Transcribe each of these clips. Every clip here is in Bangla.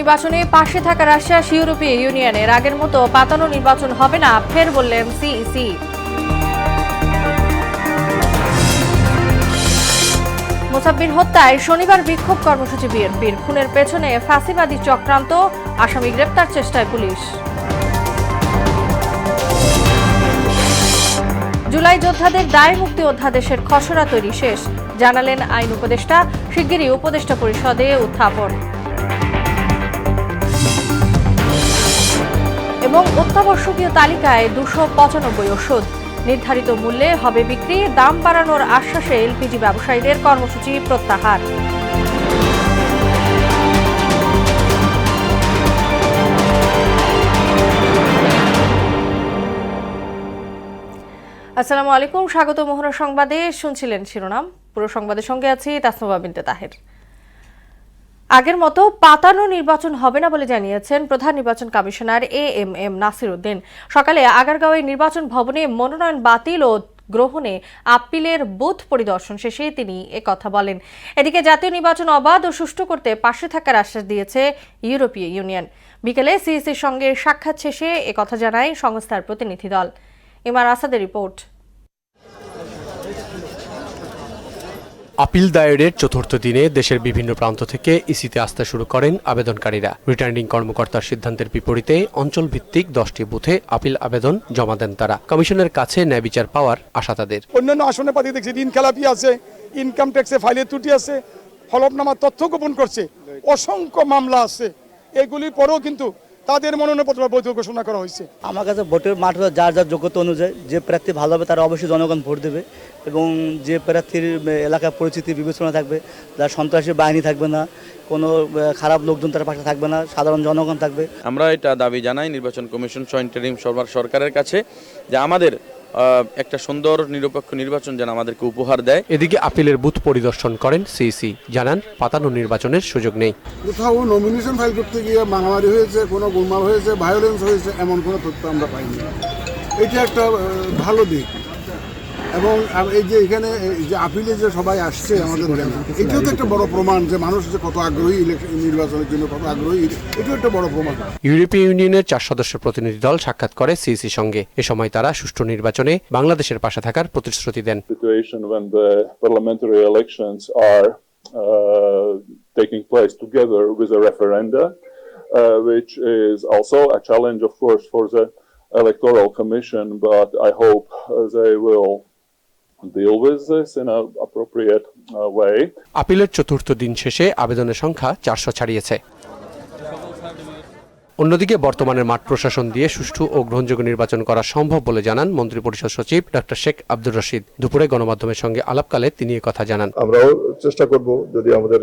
নির্বাচনে পাশে থাকার আশ্বাস ইউরোপীয় ইউনিয়নের। আগের মতো পাতানো নির্বাচন হবে না, ফের বললেন সিইসি। মোসাব্বির হত্যায় শনিবার বিক্ষোভ কর্মসূচি বিএনপির। খুনের পেছনে ফাঁসিবাদী চক্রান্ত, আসামি গ্রেপ্তার চেষ্টায় পুলিশ। জুলাই যোদ্ধাদের দায় মুক্তি অধ্যাদেশের খসড়া তৈরি শেষ, জানালেন আইন উপদেষ্টা। শিগগিরই উপদেষ্টা পরিষদে উত্থাপন। এবং অত্যাবশ্যকীয় তালিকায় 295 ওষুধ, নির্ধারিত মূল্যে হবে বিক্রি। দাম বাড়ানোর আশ্বাসে এলপিজি ব্যবসায়ীদের কর্মসূচি প্রত্যাহার। আসসালামু আলাইকুম, স্বাগত মোহনা সংবাদে। শুনছিলেন শিরোনাম, পুরো সংবাদের সঙ্গে আছি তাসনুভা বিনতে তাহের। আগের মতো পাতানো নির্বাচন হবে না বলে জানিয়েছেন প্রধান নির্বাচন কমিশনার এএমএম নাসির উদ্দিন। সকালে আগারগাঁওয়ের নির্বাচন ভবনে মনোনয়ন বাতিল ও গ্রহণে আপিলের বুথ পরিদর্শন শেষে তিনি একথা বলেন। এদিকে জাতীয় নির্বাচন অবাধ ও সুষ্ঠু করতে পাশে থাকার আশ্বাস দিয়েছে ইউরোপীয় ইউনিয়ন। বিকেলে সিইসির সঙ্গে সাক্ষাৎ শেষে একথা জানায় সংস্থার প্রতিনিধি দল। ইমার আসাদের রিপোর্ট। আপিল দায়েরের চতুর্থ দিনে দেশের বিভিন্ন প্রান্ত থেকে ইসিতে আসতে শুরু করেন আবেদনকারীরা। রিটার্নিং কর্মকর্তার সিদ্ধান্তের বিপরীতে অঞ্চল ভিত্তিক 10টি বুথে আপিল আবেদন জমা দেন তারা। কমিশনের কাছে ন্যায় বিচার পাওয়ার আশা তাদের। অন্যান্য আসনে পাতি দেখছি ঋণ খেলাপি আছে, ইনকাম ট্যাক্সে ফাইলের ত্রুটি আছে, হলফনামার তথ্য গোপন করছে, অসংখ্য মামলা আছে। এগুলির পরেও কিন্তু তাদের মনোনয়নপত্র বৈধ ঘোষণা করা হয়েছে। আমার কাছে ভোটের মাঠ যার যার যোগ্যতা অনুযায়ী যে প্রার্থী ভালো হবে তারা অবশ্যই জনগণ ভোট দেবে, এবং যে প্রার্থীর এলাকার পরিস্থিতি বিবেচনা থাকবে, যার সন্ত্রাসী বাহিনী থাকবে না, কোনো খারাপ লোকজন তার পাশে থাকবে না, সাধারণ জনগণ থাকবে। আমরা এটা দাবি জানাই নির্বাচন কমিশন সহ ইন্টারিম সরকারের কাছে যে আমাদের একটা সুন্দর নিরপেক্ষ নির্বাচন যেন আমাদেরকে উপহার দেয়। এদিকে আপিলের বুথ পরিদর্শন করেন সিইসি, জানান পাতানো নির্বাচনের সুযোগ নেই। কোথাও নমিনেশন ফাইল করতে গিয়ে মারামারি হয়েছে, কোনো গোলমাল হয়েছে, ভায়োলেন্স হয়েছে, এমন কোনো তথ্য আমরা পাইনি। এটা একটা ভালো দিক। এবং এই যে এখানে যে আপিলে যে সবাই আসছে আমাদের, এটাও তো একটা বড় প্রমাণ যে মানুষ যে কত আগ্রহী নির্বাচনের জন্য, কত আগ্রহী, এটাও একটা বড় প্রমাণ। ইউরোপীয় ইউনিয়নের 4 সদস্য প্রতিনিধি দল সাক্ষাৎ করে সিইসির সঙ্গে। এ সময় তারা সুষ্ঠু নির্বাচনে বাংলাদেশের পাশে থাকার প্রতিশ্রুতি দেন। taking place together with a referenda, which is also a challenge, of course, for the Electoral Commission, but I hope they will deal with this in an appropriate way. আপিলের চতুর্থ দিন শেষে আবেদনের সংখ্যা 400 ছাড়িয়েছে। অন্যদিকে বর্তমানের মাঠ প্রশাসন দিয়ে সুষ্ঠু ও গ্রহণযোগ্য নির্বাচন করা সম্ভব বলে জানান মন্ত্রিপরিষদ সচিব ডক্টর শেখ আব্দুর রশিদ। দুপুরে গণমাধ্যমের সঙ্গে আলাপকালে তিনি কথা জানান। আমরাও চেষ্টা করব, যদি আমাদের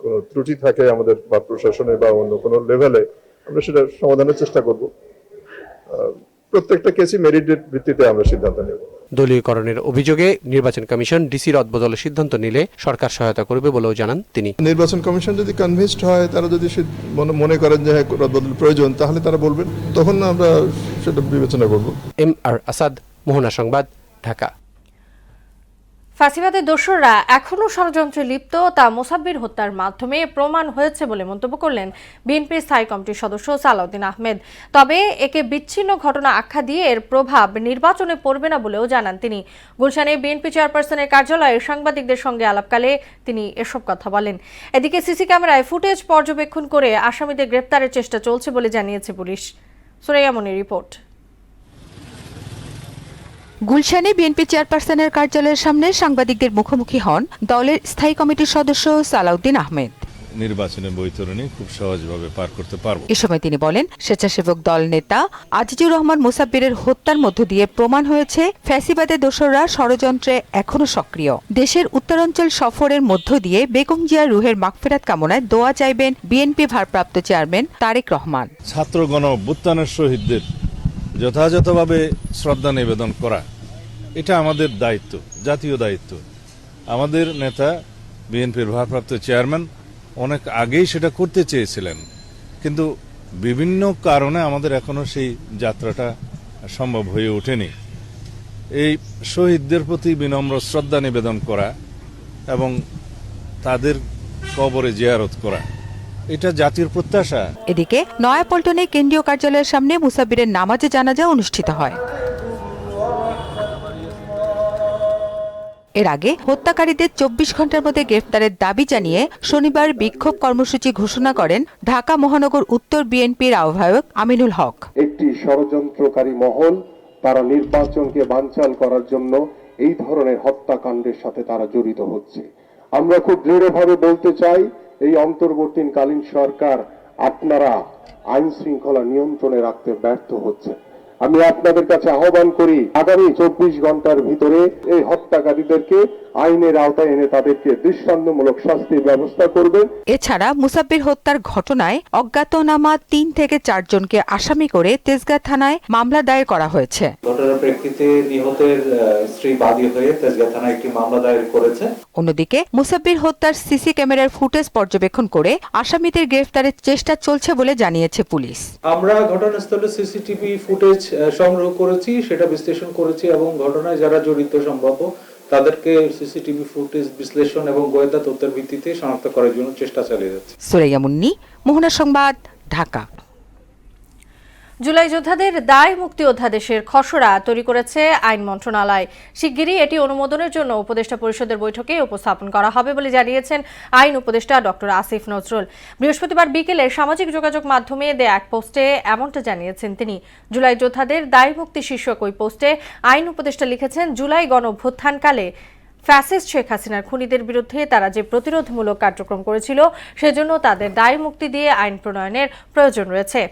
কোনো ত্রুটি থাকে আমাদের মাঠ প্রশাসনে বা অন্য কোনো লেভেলে, আমরা সেটা সমাধানের চেষ্টা করব। প্রত্যেকটা কেসই মেরিটের ভিত্তিতে আমরা সিদ্ধান্ত নেব। দলীয়করণের অভিযোগে নির্বাচন কমিশন ডিসি রদবদলের সিদ্ধান্ত নিলে সরকার সহায়তা করবে বলেও জানান তিনি। নির্বাচন কমিশন যদি কনভিন্সড হয়, তারা যদি মনে করেন যে রদবদল প্রয়োজন, তাহলে তারা বলবেন, তখন আমরা সেটা বিবেচনা করব। এমআর আসাদ, মোহনা সংবাদ, ঢাকা। ফাঁসিবাদের দোসররা এখনও ষড়যন্ত্রে লিপ্ত, তা মোসাব্বির হত্যার মাধ্যমে প্রমাণ হয়েছে বলে মন্তব্য করলেন বিএনপির স্থায়ী কমিটির সদস্য সালাউদ্দিন আহমেদ। তবে একে বিচ্ছিন্ন ঘটনা আখ্যা দিয়ে এর প্রভাব নির্বাচনে পড়বে না বলেও জানান তিনি। গুলশানে বিএনপি চেয়ারপারসনের কার্যালয়ে সাংবাদিকদের সঙ্গে আলাপকালে তিনি এসব কথা বলেন। এদিকে সিসি ক্যামেরায় ফুটেজ পর্যবেক্ষণ করে আসামিদের গ্রেপ্তারের চেষ্টা চলছে বলে জানিয়েছে পুলিশ। সুরাইয়া মনির রিপোর্ট। গুলশানে বিএনপি চেয়ারপারসনের কার্যালয়ের সামনে সাংবাদিকদের মুখোমুখি হন দলের স্থায়ী কমিটির সদস্য সালাউদ্দিন আহমেদ। নির্বাচনের বৈতরণী খুব সহজভাবে পার করতে পারবো। এ সময় তিনি বলেন, স্বেচ্ছাসেবক দল নেতা আজিজুর রহমান মোসাব্বিরের হত্যার মধ্য দিয়ে প্রমাণ হয়েছে ফ্যাসিবাদের দোসররা ষড়যন্ত্রে এখনো সক্রিয়। দেশের উত্তরাঞ্চল সফরের মধ্য দিয়ে বেগম জিয়ার রুহের মাগফিরাত কামনায় দোয়া চাইবেন বিএনপি ভারপ্রাপ্ত চেয়ারম্যান তারেক রহমান। ছাত্র গণ অভ্যুত্থানের শহীদদের যথাযথভাবে শ্রদ্ধা নিবেদন করা, এটা আমাদের দায়িত্ব, জাতীয় দায়িত্ব। আমাদের নেতা বিএনপির ভারপ্রাপ্ত চেয়ারম্যান অনেক আগেই সেটা করতে চেয়েছিলেন, কিন্তু বিভিন্ন কারণে আমাদের এখনো সেই যাত্রাটা সম্ভব হয়ে ওঠেনি। এই শহীদদের প্রতি বিনম্র শ্রদ্ধা নিবেদন করা এবং তাদের কবরে জিয়ারত করা, এটা জাতির প্রত্যাশা। এদিকে নয়াপল্টনে কেন্দ্রীয় কার্যালয়ের সামনে মুসাব্বিরের নামাজে জানাজা অনুষ্ঠিত হয়। এর আগে হত্যাকারীদের 24 ঘন্টার মধ্যে গ্রেফতারের দাবি জানিয়ে শনিবার বিক্ষোভ কর্মসূচি ঘোষণা করেন ঢাকা মহানগর উত্তর বিএনপির আহ্বায়ক আমিনুল হক। একটি ষড়যন্ত্রকারী মহল, তারা নির্বাচনকে বানচাল করার জন্য এই ধরনের হত্যাকাণ্ডের সাথে তারা জড়িত হচ্ছে। আমরা খুব দৃঢ়ভাবে বলতে চাই, এই অন্তর্বর্তীকালীন সরকার আপনারা আইন শৃঙ্খলা নিয়ন্ত্রণে রাখতে ব্যর্থ হচ্ছে। আমি আপনাদের কাছে আহ্বান করি, আগামী 24 ঘন্টার ভিতরে এই হত্যাকারীদেরকে আইনের আওতায় এনে তাদেরকে দৃষ্টান্তমূলক শাস্তির ব্যবস্থা করবেন। এছাড়া মুসাব্বির হত্যার ঘটনায় অজ্ঞাতনামা 3 থেকে 4 জনকে আসামি করে তেজগাঁ থানায় মামলা দায়ের করা হয়েছে। ঘটনার প্রেক্ষিতে নিহতের স্ত্রী বাদী হয়ে তেজগাঁ থানায় একটি মামলা দায়ের করেছে। অন্যদিকে মুসাব্বির হত্যার সিসি ক্যামেরার ফুটেজ পর্যবেক্ষণ করে আসামিদের গ্রেফতারের চেষ্টা চলছে বলে জানিয়েছে পুলিশ। আমরা ঘটনাস্থলে সিসিটিভি ফুটেজ সংগ্রহ করেছি, সেটা বিশ্লেষণ করেছি এবং ঘটনায় যারা জড়িত সম্ভাব্য তাদেরকে সিসিটিভি ফুটেজ বিশ্লেষণ এবং গোয়েন্দা তথ্যের ভিত্তিতে শনাক্ত করার জন্য চেষ্টা চালিয়ে যাচ্ছে। সুরাইয়া মুন্নি, মোহনা সংবাদ, ঢাকা। জুলাই যোদ্ধাদের দায় মুক্তি অধ্যাদেশের খসড়া তৈরি করেছে আইন মন্ত্রণালয়। শিগগিরই এটি অনুমোদনের জন্য উপদেষ্টা পরিষদের বৈঠকে উপস্থাপন করা হবে বলে জানিয়েছেন আইন উপদেষ্টা ডক্টর আসিফ নজরুল। বৃহস্পতিবার বিকেলে সামাজিক যোগাযোগ মাধ্যমে দেয়া এক পোস্টে এমনটা জানিয়েছেন তিনি। জুলাই যোদ্ধাদের দায় মুক্তি শীর্ষক ওই পোস্টে আইন উপদেষ্টা লিখেছেন, জুলাই গণ অভ্যুত্থানকালে ফ্যাসিস্ট শেখ হাসিনার খুনিদের বিরুদ্ধে তারা যে প্রতিরোধমূলক কার্যক্রম করেছিল সেজন্য তাদের দায় মুক্তি দিয়ে আইন প্রণয়নের প্রয়োজন রয়েছে।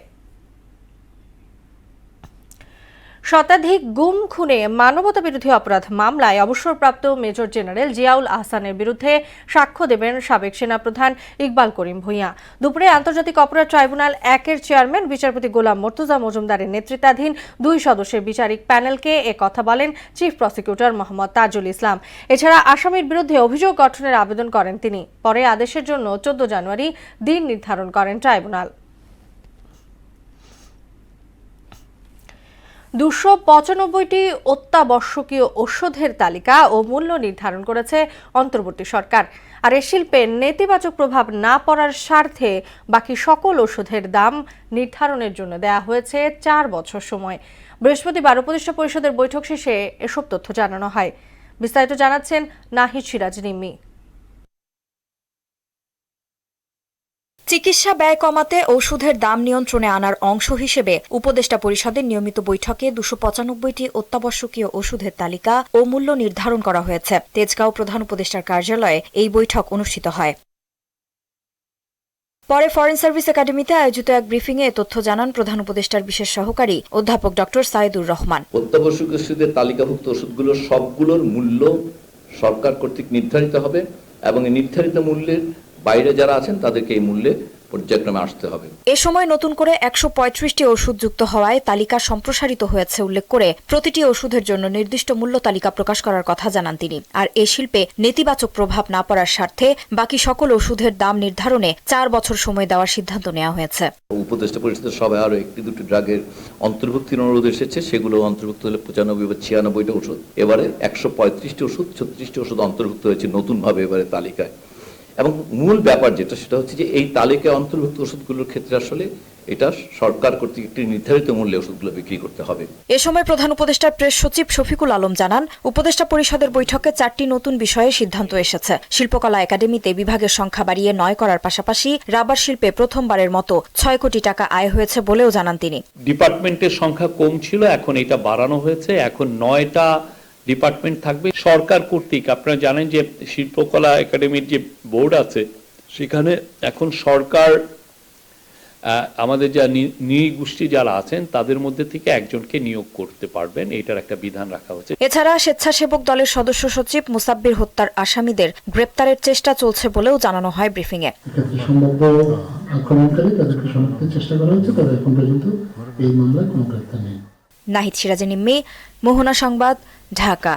শতাধিক গুম খুনে মানবতাবিরোধী অপরাধ মামলায় অবসরপ্রাপ্ত মেজর জেনারেল জিয়াউল আহসানের বিরুদ্ধে সাক্ষ্য দেবেন সাবেক সেনাপ্রধান ইকবাল করিম ভূঁইয়া। দুপুরে আন্তর্জাতিক অপরাধ ট্রাইব্যুনাল 1-এর চেয়ারম্যান বিচারপতি গোলাম মর্তুজা মজুমদারের নেতৃত্বাধীন 2 সদস্যের বিচারিক প্যানেলকে কথা বলেন চিফ প্রসিকিউটর মোহাম্মদ তাজুল ইসলাম। এছাড়া আসামির বিরুদ্ধে অভিযোগ গঠনের আবেদন করেন তিনি। পরে আদেশের জন্য 14 জানুয়ারি দিন নির্ধারণ করেন ট্রাইব্যুনাল। 295টি অত্যাবশ্যকীয় ওষুধের তালিকা ও মূল্য নির্ধারণ করেছে অন্তর্বর্তী সরকার। আর এ শিল্পে নেতিবাচক প্রভাব না পড়ার স্বার্থে বাকি সকল ওষুধের দাম নির্ধারণের জন্য দেয়া হয়েছে 4 বছর সময়। বৃহস্পতিবার উপদেষ্টা পরিষদের বৈঠক শেষে এসব তথ্য জানানো হয়। বিস্তারিত জানাচ্ছেন নাহিদ সিরাজ নিম্মি। চিকিৎসা ব্যয় কমাতে ওষুধের দাম নিয়ন্ত্রণে আনার অংশ হিসেবে উপদেষ্টা পরিষদের নিয়মিত বৈঠকে 295টি অত্যাবশ্যকীয় ওষুধের তালিকা ও মূল্য নির্ধারণ করা হয়েছে। তেজগাঁও প্রধান উপদেষ্টার কার্যালয়ে এই বৈঠক অনুষ্ঠিত হয়। পরে ফরেন সার্ভিস একাডেমিতে আয়োজিত এক ব্রিফিংয়ে এ তথ্য জানান প্রধান উপদেষ্টার বিশেষ সহকারী অধ্যাপক ডক্টর সাইদুর রহমান। অত্যাবশ্যকীয় ওষুধের তালিকাভুক্ত ওষুধগুলোর সবগুলোর মূল্য সরকার কর্তৃক নির্ধারিত হবে এবং এই নির্ধারিত মূল্যের বাইরে যারা আছেন তাদেরকে এই মূল্যে পর্যায়ক্রমে আসতে হবে। এ সময় নতুন করে 135টি ওষুধ যুক্ত হওয়ায় তালিকা সম্প্রসারিত হয়েছে উল্লেখ করে প্রতিটি ওষুধের জন্য নির্দিষ্ট মূল্য তালিকা প্রকাশ করার কথা জানান তিনি। আর এ শিল্পে নেতিবাচক প্রভাব না পড়ার স্বার্থে বাকি সকল ওষুধের দাম নির্ধারণে 4 বছর সময় দেওয়ার সিদ্ধান্ত নেওয়া হয়েছে। উপদেষ্টা পরিষদের সভায় আরো 1-2টি ড্রাগের অন্তর্ভুক্তির অনুরোধ এসেছে, সেগুলো অন্তর্ভুক্ত হলে 95 বা 96টা ওষুধ। এবারে 135টি ওষুধ, 36টি ওষুধ অন্তর্ভুক্ত হয়েছে নতুনভাবে এবারে তালিকায়। এবং মূল ব্যাপার যেটা সেটা হচ্ছে যে এই তালিকায় অন্তর্ভুক্ত ওষুধগুলোর ক্ষেত্রে আসলে এটা সরকার কর্তৃক একটি নির্ধারিত মূল্যে ওষুধগুলো বিক্রি করতে হবে। এ সময় প্রধান উপদেষ্টার প্রেস সচিব শফিকুল আলম জানান, উপদেষ্টা পরিষদের বৈঠকে 4টি নতুন বিষয়ে সিদ্ধান্ত এসেছে। শিল্পকলা একাডেমিতে বিভাগের সংখ্যা বাড়িয়ে 9 করার পাশাপাশি রাবার শিল্পে প্রথমবারের মতো 6 কোটি টাকা আয় হয়েছে বলেও জানান তিনি। ডিপার্টমেন্টের সংখ্যা কম ছিল, এখন এটা বাড়ানো হয়েছে, এখন 9টা ডিপার্টমেন্ট থাকবে সরকার কর্তৃক। আপনারা জানেন যে শিল্পকলা একাডেমির যে বোর্ড আছে সেখানে এখন সরকার আমাদের যা নৃগোষ্ঠী যারা আছেন তাদের মধ্যে থেকে একজনকে নিয়োগ করতে পারবেন, এটার একটা বিধান রাখা হয়েছে। এছাড়া স্বেচ্ছাসেবক দলের সদস্য সচিব মুসাব্বির হত্যার আসামিদের গ্রেপ্তারের চেষ্টা চলছে বলেও জানানো হয় ব্রিফিংয়ে। সম্ভাব্য আক্রমণকারী তাদেরকে শনাক্তের চেষ্টা করা হচ্ছে, তবে এখন পর্যন্ত এই মামলায় কোনো গ্রেপ্তার নেই। নাহিদ সিরাজ নিম্মি, মোহনা সংবাদ, ঢাকা।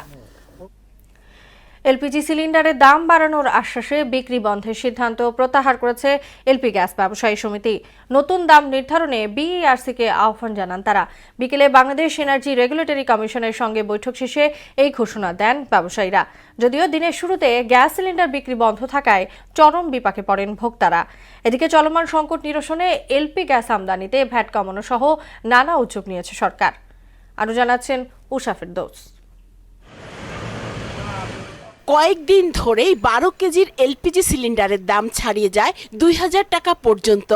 এলপিজি সিলিন্ডারের দাম বাড়ানোর আশ্বাসে বিক্রি বন্ধের সিদ্ধান্ত প্রত্যাহার করেছে এলপি গ্যাস ব্যবসায়ী সমিতি। নতুন দাম নির্ধারণে বিইআরসিকে আহ্বান জানান তারা। বিকেলে বাংলাদেশ এনার্জি রেগুলেটরি কমিশনের সঙ্গে বৈঠক শেষে এই ঘোষণা দেন ব্যবসায়ীরা। যদিও দিনের শুরুতে গ্যাস সিলিন্ডার বিক্রি বন্ধ থাকায় চরম বিপাকে পড়েন ভোক্তারা। এদিকে চলমান সংকট নিরসনে এলপি গ্যাস আমদানিতে ভ্যাট কমানো সহ নানা উদ্যোগ নিয়েছে সরকার। আরও জানাচ্ছেন উষা ফেরদৌস। কয়েকদিন ধরেই 12 কেজির এলপিজি সিলিন্ডারের দাম ছাড়িয়ে যায় 2000 টাকা পর্যন্ত।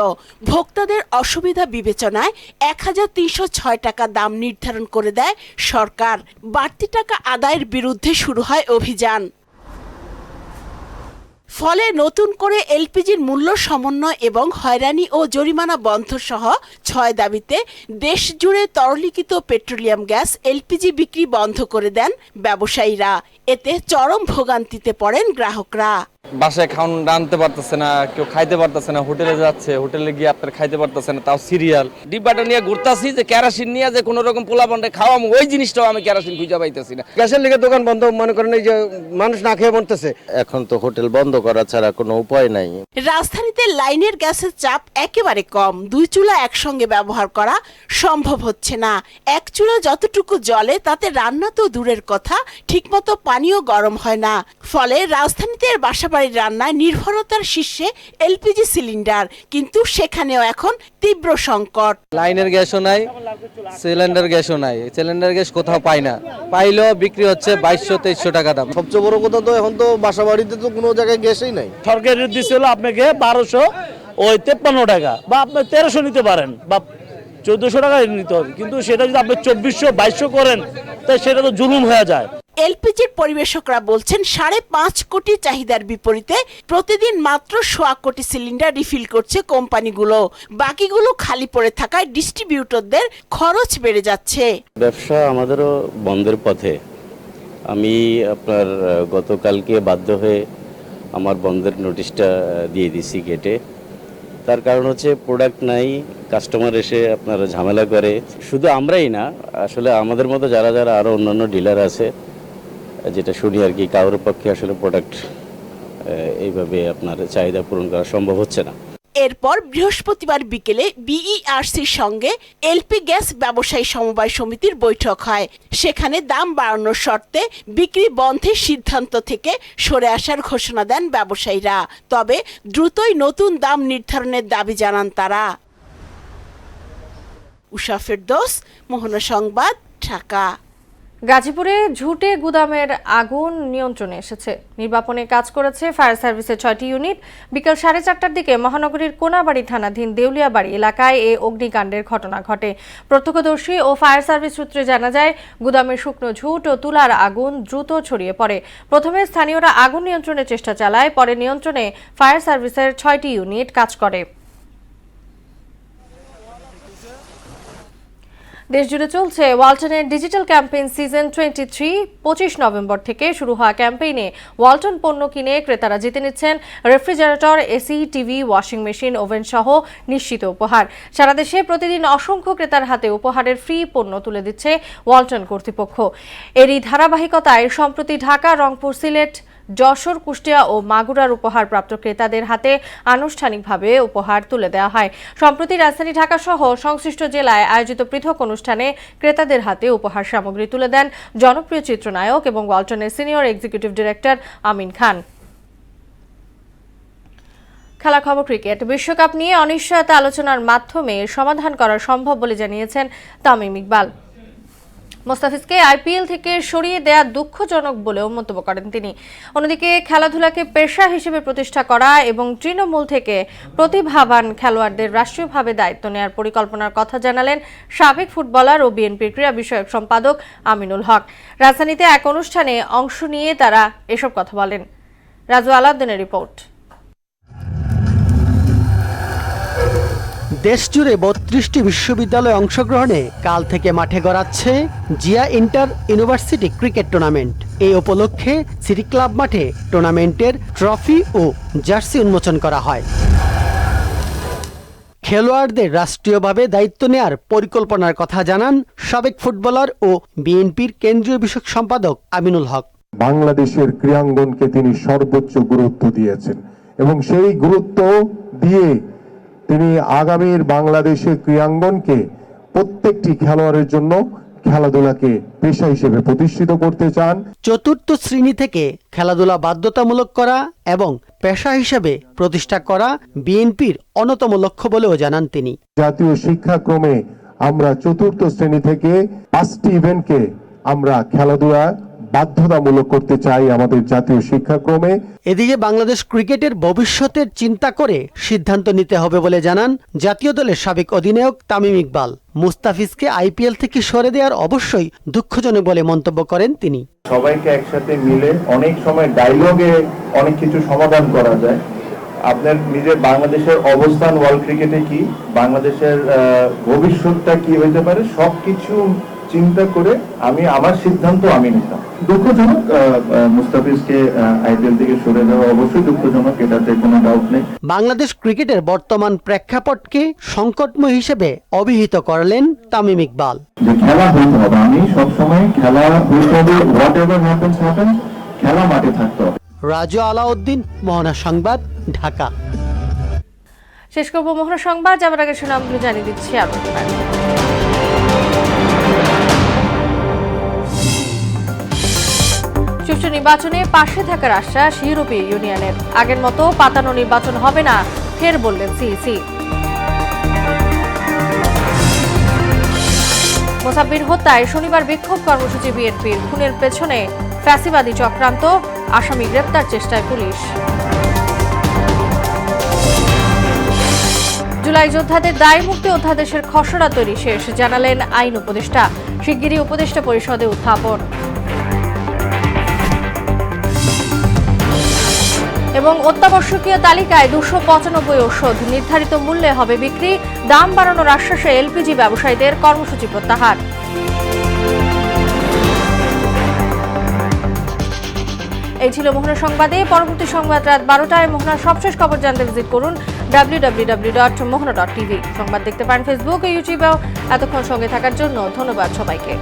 ভোক্তাদের অসুবিধা বিবেচনায় 1306 টাকা দাম নির্ধারণ করে দেয় সরকার। বাড়তি টাকা আদায়ের বিরুদ্ধে শুরু হয় অভিযান। ফলে নতুন করে এলপিজির মূল্য সমন্বয় এবং হয়রানি ও জরিমানা বন্ধ সহ 6 দাবিতে দেশ জুড়ে তরলীকৃত পেট্রোলিয়াম গ্যাস এলপিজি বিক্রি বন্ধ করে দেন ব্যবসায়ীরা। এতে চরম ভোগান্তিতে পড়েন গ্রাহকরা। বাসায় খাওয়ান রাঁধতে পারতেছে না, কেউ খাইতে পারতেছে না, হোটেলে যাচ্ছে, হোটেলে গিয়ে আপনার খাইতে পারতেছে না, তাও সিরিয়াল। ডিব্বাটা নিয়ে ঘুরতাছি যে কেরাসিন নিয়ে যে কোনো রকম পোলা পান্ডে খাওয়াম, ওই জিনিসটাও আমি কেরাসিন খুঁজে পাইতেছি না। গ্যাসের লিগে দোকান বন্ধ, মনে করেন এই যে মানুষ না খেয়ে মরতেছে। এখন তো হোটেল বন্ধ করা ছাড়া কোনো উপায় নাই। রাজধানীতে লাইনের গ্যাসের চাপ একেবারে কম। 2 চুলা একসঙ্গে ব্যবহার করা সম্ভব হচ্ছে না। এক চুলা যতটুকু জ্বলে তাতে রান্না তো দূরের কথা, ঠিকমতো পানিও গরম হয় না। ফলে রাজধানীতে বাসাবাড়ির রান্নায় নির্ভরতার শীর্ষে এলপিজি সিলিন্ডার, কিন্তু সেখানেও এখন তীব্র সংকট। লাইনের গ্যাসও নাই, সিলিন্ডার গ্যাসও নাই। সিলিন্ডার গ্যাস কোথাও পাই না, পাইলেও বিক্রি হচ্ছে 2200-2300 টাকা দাম। সবচেয়ে বড় কথা তো এখন তো বাসা বাড়িতে তো কোনো জায়গায় গ্যাসই নাই। সরকারের দিছিল আপনাকে 1253 টাকা, বা আপনি 1300 নিতে পারেন, বা 1400 টাকা নিতে হবে, কিন্তু সেটা যদি আপনি 2400-2200 করেন তাই সেটা তো জুলুম হয়ে যায়। এলপিজির পরিবেশকরা বলছেন 5.5 কোটি চাহিদার বিপরীতে প্রতিদিন মাত্র 1.25 কোটি সিলিন্ডার রিফিল করছে কোম্পানিগুলো। বাকিগুলো খালি পড়ে থাকায় ডিস্ট্রিবিউটরদের খরচ বেড়ে যাচ্ছে। ব্যবসা আমাদেরও বন্ধের পথে। আমি আপনার গতকালকে বাধ্য হয়ে আমার বন্ধের নোটিশটা দিয়ে দিছি গেটে। তার কারণ হচ্ছে প্রোডাক্ট নাই, কাস্টমার এসে আপনারা ঝামেলা করে। শুধু আমরাই না, আসলে আমাদের মতো যারা যারা আরও অন্যান্য ডিলার আছে, যেটা শুনি আর কি, কারোর পক্ষে আসলে প্রোডাক্ট এইভাবে আপনার চাহিদা পূরণ করা সম্ভব হচ্ছে না। এরপর বৃহস্পতিবার বিকেলে বিইআরসির সঙ্গে এলপি গ্যাস ব্যবসায়ী সমবায় সমিতির বৈঠক হয়। সেখানে দাম বাড়ানোর শর্তে বিক্রি বন্ধের সিদ্ধান্ত থেকে সরে আসার ঘোষণা দেন ব্যবসায়ীরা। তবে দ্রুতই নতুন দাম নির্ধারণের দাবি জানান তারা। উষা ফেরদৌস, মোহনা সংবাদ, ঢাকা। গাজীপুরে ঝুটে গুদামের আগুন নিয়ন্ত্রণে এসেছে। নির্বাপনে কাজ করেছে ফায়ার সার্ভিসের 6টি ইউনিট। বিকেল 4:30টার দিকে মহানগরীর কোনাবাড়ি থানাধীন দেউলিয়াবাড়ি এলাকায় এ অগ্নিকাণ্ডের ঘটনা ঘটে। প্রত্যক্ষদর্শী ও ফায়ার সার্ভিস সূত্রে জানা যায়, গুদামের শুকনো ঝুট ও তুলার আগুন দ্রুত ছড়িয়ে পড়ে। প্রথমে স্থানীয়রা আগুন নিয়ন্ত্রণের চেষ্টা চালায়, পরে নিয়ন্ত্রণে ফায়ার সার্ভিসের 6টি ইউনিট কাজ করে। দেশজুড়ে চলছে ওয়ালটনের ডিজিটাল ক্যাম্পেইন সিজন 23। 25 নভেম্বর থেকে শুরু হওয়া ক্যাম্পেইনে ওয়ালটন পণ্য কিনে ক্রেতারা জিতে নিচ্ছেন refrigerator, AC, TV, washing machine, oven সহ নিশ্চিত উপহার। সারা দেশে প্রতিদিন অসংখ্য ক্রেতার হাতে উপহারের ফ্রি পণ্য তুলে দিচ্ছে ওয়ালটন কর্তৃপক্ষ। এরই ধারাবাহিকতায় সম্প্রতি ঢাকা, রংপুর, সিলেট, যশোর, কুষ্টিয়া ও মাগুরার উপহারপ্রাপ্ত ক্রেতাদের হাতে আনুষ্ঠানিকভাবে উপহার তুলে দেওয়া হয়। সম্প্রতি রাজধানী ঢাকা সহ সংশ্লিষ্ট জেলায় আয়োজিত পৃথক অনুষ্ঠানে ক্রেতাদের হাতে উপহার সামগ্রী তুলে দেন জনপ্রিয় চিত্রনায়ক এবং ওয়ালটনের senior executive director Amin Khan. খেলা খবর ক্রিকেট। বিশ্বকাপ নিয়ে অনিশ্চয়তা আলোচনার মাধ্যমে সমাধান করা সম্ভব বলে জানিয়েছেন তামিম ইকবাল। মোস্তাফিজকে আইপিএল থেকে সরিয়ে দেয়া দুঃখজনক বলেও মন্তব্য করেন তিনি। অন্যদিকে খেলাধুলাকে পেশা হিসেবে প্রতিষ্ঠা করা এবং তৃণমূল থেকে প্রতিভাবান খেলোয়াড়দের রাষ্ট্রীয়ভাবে দায়িত্ব নেওয়ার পরিকল্পনার কথা জানালেন সাবেক ফুটবলার ও বিএনপির ক্রীড়া বিষয়ক সম্পাদক আমিনুল হক। রাজধানীতে এক অনুষ্ঠানে অংশ নিয়ে তারা এসব কথা বলেন। রাজু আলাউদ্দিনের রিপোর্ট। দেশজুড়ে 32টি বিশ্ববিদ্যালয়ে অংশগ্রহণে কাল থেকে মাঠে গড়াচ্ছে Zia inter university cricket tournament. এই উপলক্ষে সিটি ক্লাব মাঠে টুর্নামেন্টের ট্রফি ও জার্সি উন্মোচন করা হয়। খেলোয়াড়দের রাষ্ট্রীয়ভাবে দায়িত্ব নেয়ার পরিকল্পনার কথা জানান সাবেক ফুটবলার ও বিএনপির কেন্দ্রীয় বিষয়ক সম্পাদক আমিনুল হক। বাংলাদেশের ক্রীড়াঙ্গনকে তিনি সর্বোচ্চ গুরুত্ব দিয়েছেন এবং সেই গুরুত্ব দিয়ে তিনি আগামীর বাংলাদেশের ক্রীড়াঙ্গনকে প্রত্যেকটি খেলোয়াড়ের জন্য খেলাধুলাকে পেশা হিসেবে প্রতিষ্ঠিত করতে চান। চতুর্থ শ্রেণী থেকে খেলাধুলা বাধ্যতামূলক করা এবং পেশা হিসেবে প্রতিষ্ঠা করা বিএনপির অন্যতম লক্ষ্য বলেও জানান তিনি। জাতীয় শিক্ষাক্রমে আমরা চতুর্থ শ্রেণী থেকে 5টি ইভেন্টকে আমরা খেলাধুলা বাধ্যতামূলক করতে চাই আমাদের জাতীয় শিক্ষাক্রমে। এদিকে বাংলাদেশ ক্রিকেটের ভবিষ্যতের চিন্তা করে সিদ্ধান্ত নিতে হবে বলে জানান জাতীয় দলের সাবেক অধিনায়ক তামিম ইকবাল। মুস্তাফিজকে আইপিএল থেকে সরে দেওয়ার অবশ্যই দুঃখজনক বলে মন্তব্য করেন তিনি। সবাইকে একসাথে মিলে অনেক সময় ডায়লগে অনেক কিছু সমাধান করা যায়। আপনার নিজের বাংলাদেশের অবস্থান ওয়ার্ল্ড ক্রিকেটে কি, বাংলাদেশের ভবিষ্যৎটা কি হইতে পারে, সবকিছু চিন্তা করে আমার সিদ্ধান্ত আমি নিতাম। দুঃখজনক মুস্তাফিজকে আইপিএল থেকে সরে দেওয়া অবশ্যই দুঃখজনক, এটাতে কোনো ডাউট নেই। বাংলাদেশ ক্রিকেটের বর্তমান প্রেক্ষাপটকে সংকটময় হিসেবে অভিহিত করলেন তামিম ইকবাল। যে খেলা হইতে হবে, আমি সবসময় খেলা হইতে হবে, হোয়াট এভার হ্যাপেন্স হ্যাপেন্স, খেলা মাঠে থাকতে হবে। রাজু আলাউদ্দিন, মোহনা সংবাদ, ঢাকা। শেষ করব মোহনা সংবাদ, যাবার আগে সুনামগুলো জানিয়ে দিচ্ছি আপনাদের। সুষ্ঠু নির্বাচনে পাশে থাকার আশ্বাস ইউরোপীয় ইউনিয়নের। আগের মতো পাতানো নির্বাচন হবে না, ফের বললেন সিইসি। মোসাব্বির হত্যায় শনিবার বিক্ষোভ কর্মসূচি বিএনপির। খুনের পেছনে ফ্যাসিবাদী চক্রান্ত, আসামি গ্রেপ্তার চেষ্টায় পুলিশ। জুলাই যোদ্ধাদের দায় মুক্তি অধ্যাদেশের খসড়া তৈরি শেষ, জানালেন আইন উপদেষ্টা। শিগগিরই উপদেষ্টা পরিষদে উত্থাপন। এবং অত্যাবশ্যকীয় তালিকায় 295 ওষুধ, নির্ধারিত মূল্যে হবে বিক্রি। দাম বাড়ানোর আশ্বাসে এলপিজি ব্যবসায়ীদের কর্মসূচি প্রত্যাহার। এই ছিল মোহনা সংবাদে। পরবর্তী সংবাদ রাত 12টায়। মোহনার সবশেষ খবর জানতে ভিজিট করুন www.mohana.tv। সংবাদ দেখতে পারেন ফেসবুক ও ইউটিউবেও। এতক্ষণ সঙ্গে থাকার জন্য ধন্যবাদ সবাইকে।